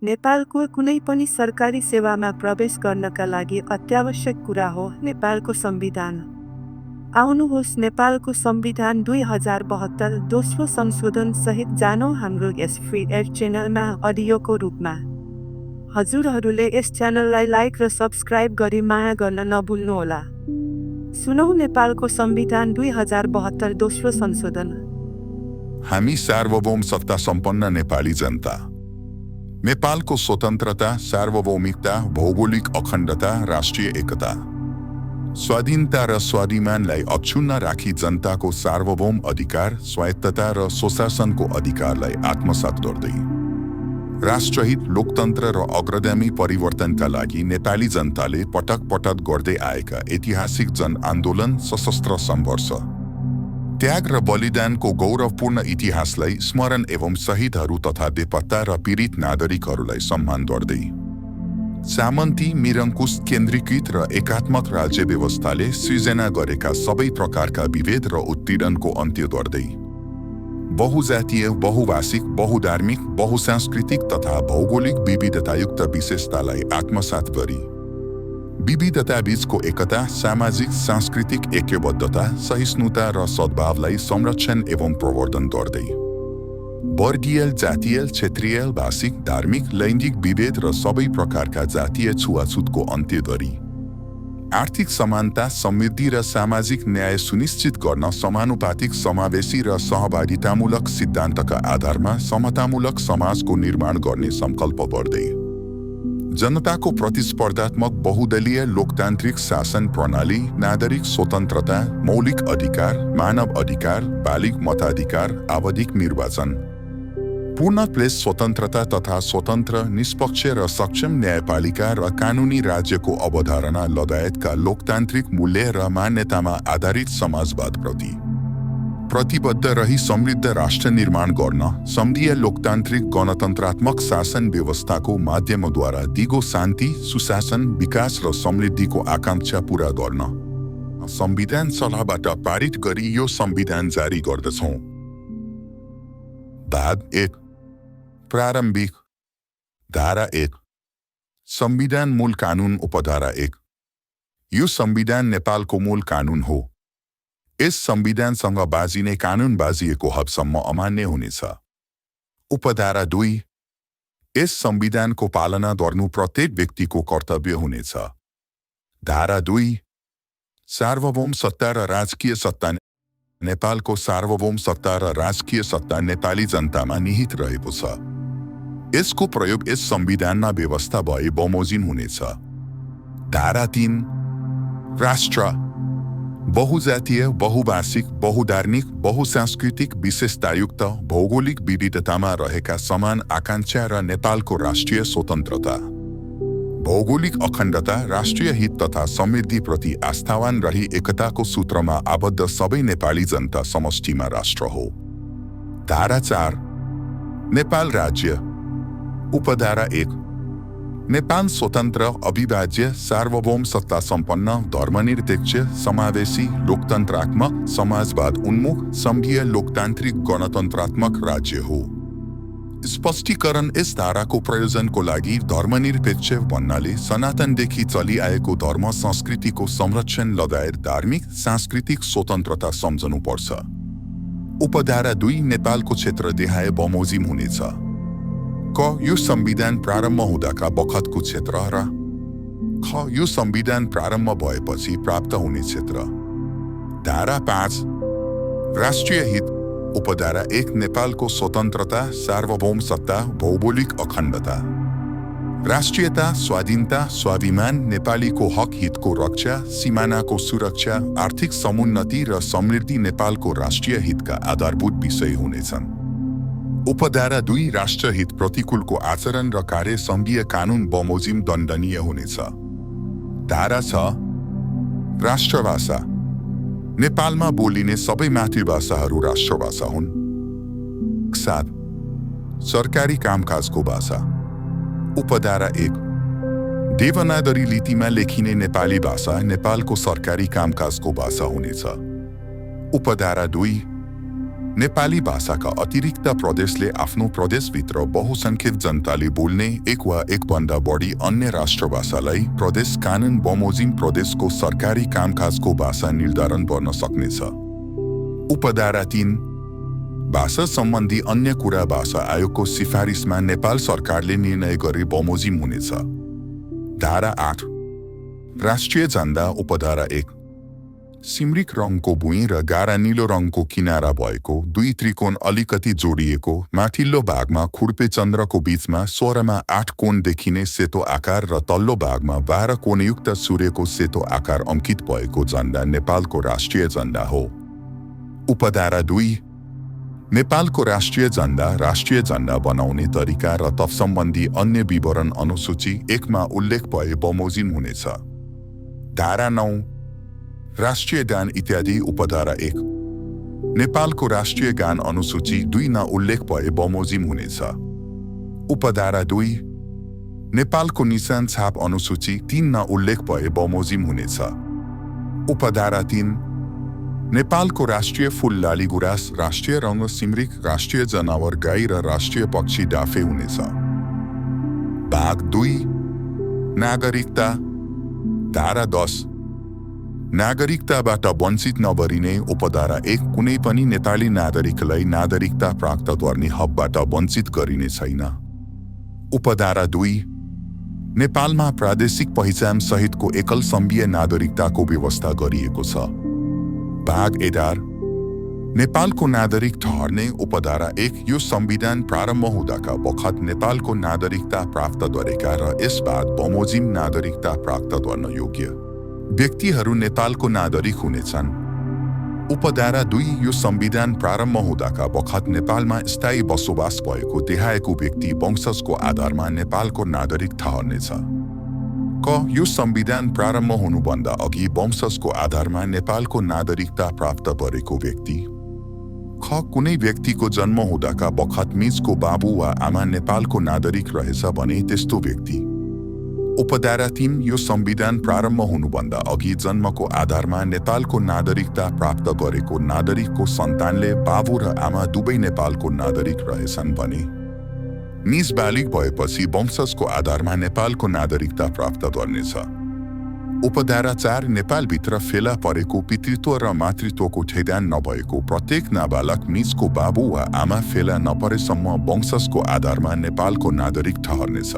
नेपालको कुनै पनि सरकारी सेवामा प्रवेश गर्नका लागि अत्यावश्यक कुरा हो नेपालको संविधान। आउनुहोस् नेपालको संविधान 2072 दोस्रो संशोधन सहित जानौँ हाम्रो यस फ्री एयर च्यानलमा अडियोको रूपमा। हजुरहरूले यस च्यानललाई लाइक र सब्स्क्राइब गरी माया गर्न नभुल्नुहोला। सुनौ नेपालको संविधान 2072 दोस्रो संशोधन। हामी सार्वभौम सत्ता सम्पन्न नेपाली जनता। नेपालको स्वतन्त्रता, सार्वभौमिकता, भौगोलिक अखण्डता, राष्ट्रिय एकता, स्वाधीनता र स्वाभिमानलाई अक्षुण्ण राखी जनताको सार्वभौम अधिकार, स्वायत्तता र स्वशासनको अधिकारलाई आत्मसात गर्दै राष्ट्रहित, लोकतन्त्र र अग्रगामी परिवर्तनका लागि नेपाली जनताले पटक पटक गर्दै आएका ऐतिहासिक जनआन्दोलन, सशस्त्र सङ्घर्ष, त्याग र बलिदानको गौरवपूर्ण इतिहासलाई स्मरण एवं शहीदहरू तथा बेपत्ता र पीडित नागरिकहरूलाई सम्मान गर्दै सामन्ती, निरङ्कुश, केन्द्रीकृत र एकात्मक राज्य व्यवस्थाले सृजना गरेका सबै प्रकारका विभेद र उत्पीडनको अन्त्य गर्दै बहुजातीय, बहुभाषिक, बहुधार्मिक, बहुसांस्कृतिक तथा भौगोलिक विविधतायुक्त विशेषतालाई आत्मसात गरी विविधताबीचको एकता, सामाजिक सांस्कृतिक ऐक्यबद्धता, सहिष्णुता र सद्भावलाई संरक्षण एवं प्रवर्धन गर्दै वर्गीय, जातीय, क्षेत्रीय, भाषिक, धार्मिक, लैङ्गिक विभेद र सबै प्रकारका जातीय छुवाछुतको अन्त्य गरी आर्थिक समानता, समृद्धि र सामाजिक न्याय सुनिश्चित गर्न समानुपातिक, समावेशी र सहभागितामूलक सिद्धान्तका आधारमा समतामूलक समाजको निर्माण गर्ने संकल्प गर्दै जनताको प्रतिस्पर्धात्मक बहुदलीय लोकतान्त्रिक शासन प्रणाली, नागरिक स्वतन्त्रता, मौलिक अधिकार, मानव अधिकार, बालिग मताधिकार, आवधिक निर्वाचन, पूर्ण प्रेस स्वतन्त्रता तथा स्वतन्त्र, निष्पक्ष र सक्षम न्यायपालिका र कानुनी राज्यको अवधारणा लगायतका लोकतान्त्रिक मूल्य र मान्यतामा आधारित समाजवादप्रति प्रतिबद्ध रही समृद्ध राष्ट्र निर्माण गर्न संघीय लोकतान्त्रिक गणतन्त्रात्मक शासन व्यवस्थाको माध्यमद्वारा दिगो शान्ति, सुशासन, विकास र समृद्धिको आकांक्षा पूरा गर्न संविधान सभाबाट पारित गरी यो संविधान जारी गर्दछौँ। भाग 1, प्रारम्भिक। धारा 1, संविधान मूल कानुन। उपधारा 1, यो संविधान नेपालको मूल कानुन हो। यस संविधानसँग बाजिने कानुन बाजिएको हदसम्म अमान्य हुनेछ। उपधारा 2, यस संविधानको पालना गर्नु प्रत्येक व्यक्तिको कर्तव्य हुनेछ। धारा 2, सार्वभौम सत्ता र राजकीय सत्ता। नेपालको सार्वभौम सत्ता र राजकीय सत्ता नेपाली जनतामा निहित रहेको छ। यसको प्रयोग यस संविधानमा व्यवस्था भए बमोजिम हुनेछ। धारा 3, राष्ट्र बहुजातीय, बहुभाषिक, बहुधार्मिक, बहुसांस्कृतिक विशेषतायुक्त, भौगोलिक विविधतामा रहेका समान आकांक्षा र नेपालको राष्ट्रिय स्वतन्त्रता, भौगोलिक अखण्डता, राष्ट्रिय हित तथा समृद्धिप्रति आस्थावान रही एकताको सूत्रमा आबद्ध सबै नेपाली जनता समष्टिमा राष्ट्र हो। धारा 4, नेपाल राज्य। उपधारा 1, नेपाल स्वतन्त्र, अविभाज्य, सार्वभौम सत्ता सम्पन्न, धर्मनिरपेक्ष, समावेशी, लोकतन्त्रात्मक, समाजवाद उन्मुख, संघीय लोकतान्त्रिक गणतन्त्रात्मक राज्य हो। स्पष्टीकरण। यस धाराको प्रयोजनको लागि धर्मनिरपेक्ष भन्नाले सनातनदेखि चलिआएको धर्म संस्कृतिको संरक्षण लगायत धार्मिक, सांस्कृतिक स्वतन्त्रता सम्झनुपर्छ। उपधारा 2, नेपालको क्षेत्र देहाय बमोजिम हुनेछ। क, यो संविधान प्रारम्भ हुँदाका बखतको क्षेत्र र ख, यो संविधान प्रारम्भ भएपछि प्राप्त हुने क्षेत्र। धारा 5, राष्ट्रिय हित। उपधारा 1, नेपालको स्वतन्त्रता, सार्वभौम सत्ता, भौगोलिक अखण्डता, राष्ट्रियता, स्वाधीनता, स्वाभिमान, नेपालीको हक हितको रक्षा, सीमानाको सुरक्षा, आर्थिक समुन्नति र समृद्धि नेपालको राष्ट्रिय हितका आधारभूत विषय हुनेछन्। उपधारा 2, राष्ट्रहित प्रतिकूलको आचरण र कार्य संघीय कानुन बमोजिम दण्डनीय हुनेछ। धारा 6, राष्ट्रभाषा। नेपालमा बोलिने सबै मातृभाषाहरू राष्ट्रभाषा हुन्। 7, सरकारी कामकाजको भाषा। उपधारा 1, देवनागरी लिपिमा लेखिने नेपाली भाषा नेपालको सरकारी कामकाजको भाषा हुनेछ। उपधारा 2, नेपाली भाषाका अतिरिक्त प्रदेशले आफ्नो प्रदेशभित्र बहुसंख्यक जनताले बोल्ने एक वा एकभन्दा बढी अन्य राष्ट्रभाषालाई प्रदेश कानून बमोजिम प्रदेशको सरकारी कामकाजको भाषा निर्धारण गर्न सक्नेछ। उपधारा 3 भाषा सम्बन्धी अन्य कुरा भाषा आयोगको सिफारिसमा नेपाल सरकारले निर्णय गरी बमोजिम हुनेछ। धारा 8 राष्ट्रिय झण्डा। उपधारा 1 सिमरिक रङको भुइँ र गाढा नीलो रङको किनारा भएको दुई त्रिकोण अलिकति जोडिएको माथिल्लो भागमा खुर्पे चन्द्रको बीचमा 16मा 8 कोण देखिने सेतो आकार र तल्लो भागमा 12 कोणयुक्त सूर्यको सेतो आकार अंकित भएको झण्डा नेपालको राष्ट्रिय झण्डा हो। उपधारा 2 नेपालको राष्ट्रिय झण्डा बनाउने तरिका र तत्सम्बन्धी अन्य विवरण अनुसूची 1 मा उल्लेख भए बमोजिम हुनेछ। धारा 9 राष्ट्रिय गान इत्यादि। उपधारा 1 नेपालको राष्ट्रिय गान अनुसूची 2 मा उल्लेख भए बमोजिम हुनेछ। उपधारा 2 नेपालको निशान छाप अनुसूची 3 मा उल्लेख भए बमोजिम हुनेछ। उपधारा 3 नेपालको राष्ट्रिय फूल लालीगुराँस, राष्ट्रिय रङ्ग सिमरिक, राष्ट्रिय जनावर गाई र राष्ट्रिय पक्षी डाफे हुनेछ। भाग 2 नागरिकता। धारा 10 नागरिकताबाट वञ्चित नबरिने। उपधारा 1 कुनै पनि नेपाली नागरिकलाई नागरिकता प्राप्त गर्ने हकबाट वञ्चित गरिने छैन। उपधारा 2 नेपालमा प्रादेशिक पहिचान सहितको एकल सम्घीय नागरिकताको व्यवस्था गरिएको छ। भाग 11 नेपालको नागरिक ठहर्ने। उपधारा 1 यो संविधान प्रारम्भ हुँदाका बखत नेपालको नागरिकता प्राप्त गरेका र यसबाद बमोजिम नागरिकता प्राप्त गर्न योग्य व्यक्तिहरू नेपालको नागरिक हुनेछन्। उपधारा 2 यो संविधान प्रारम्भ हुँदाका बखत नेपालमा स्थायी बसोबास भएको देखाएको व्यक्ति वंशजको आधारमा नेपालको नागरिक ठहर्नेछ। क यो संविधान प्रारम्भ हुनुभन्दा अघि वंशजको आधारमा नेपालको नागरिकता प्राप्त गरेको व्यक्ति। ख कुनै व्यक्तिको जन्म हुँदाका बखत निजको बाबु वा आमा नेपालको नागरिक रहेछ भने त्यस्तो व्यक्ति। उपधारा 3 यो संविधान प्रारम्भ हुनुभन्दा अघि जन्मको आधारमा नेपालको नागरिकता प्राप्त गरेको नागरिकको सन्तानले बाबु र आमा दुवै नेपालको नागरिक रहेछन् भने निज बालिग भएपछि वंशजको आधारमा नेपालको नागरिकता प्राप्त गर्नेछ। उपधारा 4 नेपालभित्र फेला परेको पितृत्व र मातृत्वको ठेगान नभएको प्रत्येक नाबालक निजको बाबु वा आमा फेला नपरेसम्म वंशजको आधारमा नेपालको नागरिक ठहर्नेछ।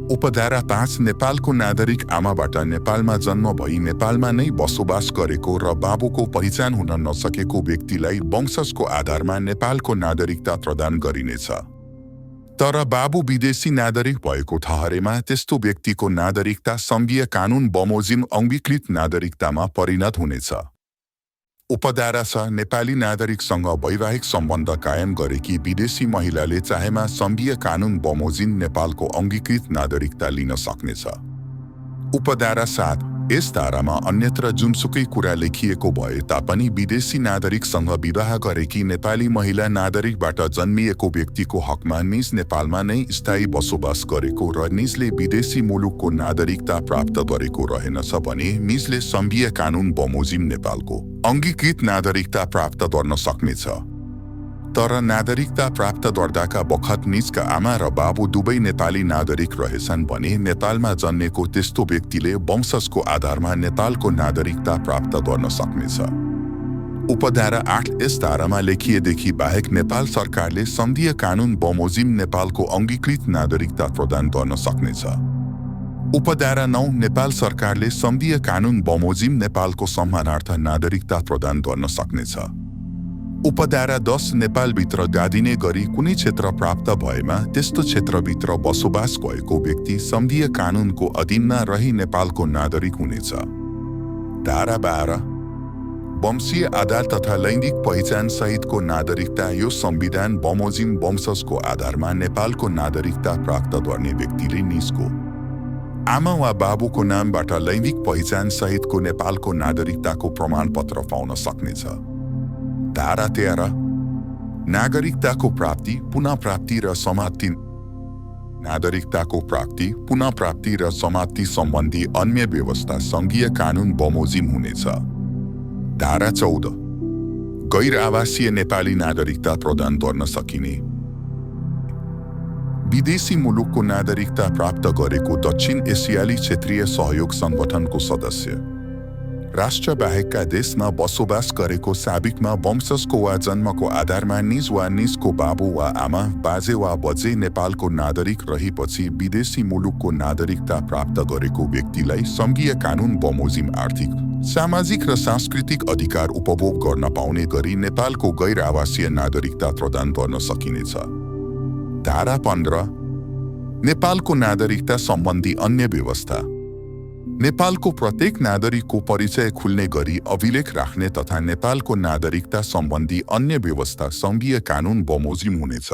उपधारा 5 नेपालको नागरिक आमाबाट नेपालमा जन्म भई नेपालमा नै बसोबास गरेको र बाबुको पहिचान हुन नसकेको व्यक्तिलाई वंशजको आधारमा नेपालको नागरिकता प्रदान गरिनेछ। तर बाबु विदेशी नागरिक भएको ठहरेमा त्यस्तो व्यक्तिको नागरिकता संघीय कानून बमोजिम अंगीकृत नागरिकतामा परिणत हुनेछ। उपधारा 6 नेपाली नागरिकसँग वैवाहिक सम्बन्ध कायम गरेकी विदेशी महिलाले चाहेमा संघीय कानून बमोजिम नेपालको अंगीकृत नागरिकता लिन सक्नेछ। उपधारा 7 यस धारामा अन्यत्र जुनसुकै कुरा लेखिएको भए तापनि विदेशी नागरिकसँग विवाह गरेकी नेपाली महिला नागरिकबाट जन्मिएको व्यक्तिको हकमा निज नेपालमा नै स्थायी बसोबास गरेको र निजले विदेशी मुलुकको नागरिकता प्राप्त गरेको रहेनछ भने निजले संघीय कानून बमोजिम नेपालको अंगीकृत नागरिकता प्राप्त गर्न सक्नेछ। तर नागरिकता प्राप्त गर्दाका बखत निजका आमा र बाबु दुवै नेपाली नागरिक रहेछन् भने नेपालमा जन्मेको त्यस्तो व्यक्तिले वंशजको आधारमा नेपालको नागरिकता प्राप्त गर्न सक्नेछ। उपधारा 8 यस धारामा लेखिएदेखि बाहेक नेपाल सरकारले संघीय कानून बमोजिम नेपालको अंगीकृत नागरिकता प्रदान गर्न सक्नेछ। उपधारा 9 नेपाल सरकारले संघीय कानून बमोजिम नेपालको सम्मानार्थ नागरिकता प्रदान गर्न सक्नेछ। उपधारा 10 नेपालभित्र गादिने गरी कुनै क्षेत्र प्राप्त भएमा त्यस्तो क्षेत्रभित्र बसोबास भएको व्यक्ति संघीय कानूनको अधीनमा रही नेपालको नागरिक हुनेछ। धारा 12 वंशीय आधार तथा लैङ्गिक पहिचान सहितको नागरिकता यो संविधान बमोजिम वंशजको आधारमा नेपालको नागरिकता प्राप्त गर्ने व्यक्तिले निजको आमा वा बाबुको नामबाट लैङ्गिक पहिचान सहितको नेपालको नागरिकताको प्रमाणपत्र पाउन सक्नेछ। धारा 13 नागरिकताको प्राप्ति, पुनः प्राप्ति र समाप्ति। नागरिकताको प्राप्ति, पुनः प्राप्ति र समाप्ति सम्बन्धी अन्य व्यवस्था संघीय कानून बमोजिम हुनेछ। धारा 14 गैर आवासीय नेपाली नागरिकता प्रदान गर्न सकिने। विदेशी मुलुकको नागरिकता प्राप्त गरेको दक्षिण एसियाली क्षेत्रीय सहयोग सङ्गठनको सदस्य राष्ट्र बाहेकका देशमा बसोबास गरेको साबिकमा वंशजको वा जन्मको आधारमा निज वा निजको बाबु वा आमा, बाजे वा बजे नेपालको नागरिक रहेपछि विदेशी मुलुकको नागरिकता प्राप्त गरेको व्यक्तिलाई सङ्घीय कानुन बमोजिम आर्थिक, सामाजिक र सांस्कृतिक अधिकार उपभोग गर्न पाउने गरी नेपालको गैर आवासीय नागरिकता प्रदान गर्न सकिनेछ। धारा 15 नेपालको नागरिकता सम्बन्धी अन्य व्यवस्था। नेपालको प्रत्येक नागरिकको परिचय खुल्ने गरी अभिलेख राख्ने तथा नेपालको नागरिकता सम्बन्धी अन्य व्यवस्था सङ्घीय कानुन बमोजिम हुनेछ।